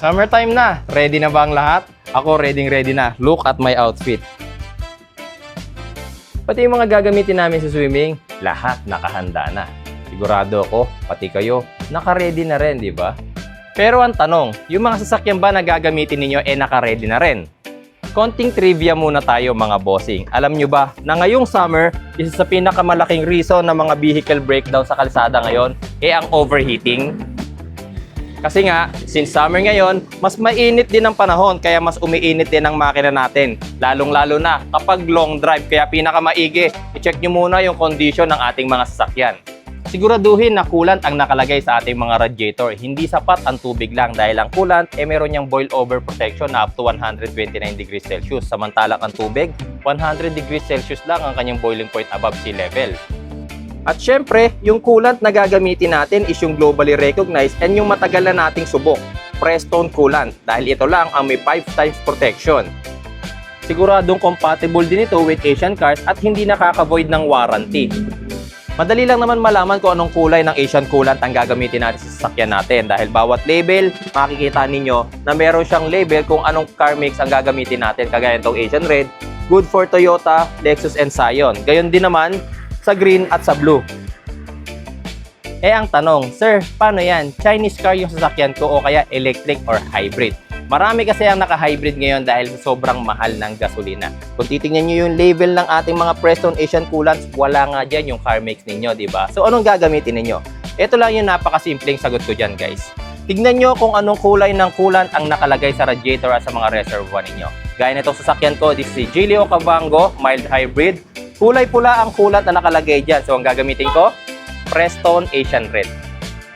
Summertime na. Ready na ba ang lahat? Ako ready na. Look at my outfit. Pati yung mga gagamitin namin sa swimming, lahat nakahanda na. Sigurado ako, pati kayo, naka-ready na rin, di ba? Pero ang tanong, yung mga sasakyan ba na gagamitin ninyo naka-ready na rin? Konting trivia muna tayo mga bossing. Alam nyo ba na ngayong summer, isa sa pinakamalaking reason ng mga vehicle breakdown sa kalsada ngayon ang overheating? Kasi nga, since summer ngayon, mas mainit din ang panahon kaya mas umiinit din ang makina natin. Lalong-lalo na kapag long drive, kaya pinakamaigi, i-check nyo muna yung condition ng ating mga sasakyan. Siguraduhin na coolant ang nakalagay sa ating mga radiator. Hindi sapat ang tubig lang dahil ang coolant meron niyang boil over protection na up to 129 degrees Celsius. Samantalang ang tubig, 100 degrees Celsius lang ang kanyang boiling point above sea level. At syempre, yung coolant na gagamitin natin is yung globally recognized and yung matagal na nating subok, Prestone coolant, dahil ito lang ang may 5 times protection. Siguradong compatible din ito with Asian cars at hindi nakaka-void ng warranty. Madali lang naman malaman kung anong kulay ng Asian coolant ang gagamitin natin sa sasakyan natin dahil bawat label, makikita ninyo na meron siyang label kung anong car mix ang gagamitin natin, kagaya itong Asian Red, good for Toyota, Lexus, and Scion. Gayon din naman sa green at sa blue. Ang tanong, sir, paano yan? Chinese car yung sasakyan ko o kaya electric or hybrid? Marami kasi ang naka-hybrid ngayon dahil sa sobrang mahal ng gasolina. Kung titingnan nyo yung label ng ating mga Prestone Asian coolants, wala nga dyan yung car mix ninyo, di ba? So anong gagamitin ninyo? Ito lang yung napakasimpleng sagot ko dyan, guys. Tignan nyo kung anong kulay ng coolant ang nakalagay sa radiator at sa mga reservoir ninyo. Gaya nitong sasakyan ko, this is si Geely Okavango mild hybrid. Kulay pula ang coolant na nakalagay dyan. So, ang gagamitin ko, Prestone Asian Red.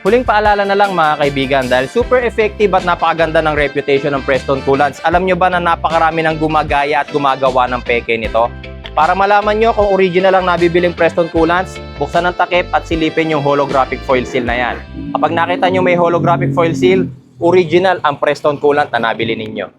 Huling paalala na lang mga kaibigan, dahil super effective at napakaganda ng reputation ng Prestone coolants. Alam nyo ba na napakarami ng gumagaya at gumagawa ng peke nito? Para malaman nyo kung original ang nabibiling Prestone coolants, buksan ang takip at silipin yung holographic foil seal na yan. Kapag nakita nyo may holographic foil seal, original ang Prestone coolant na nabili ninyo.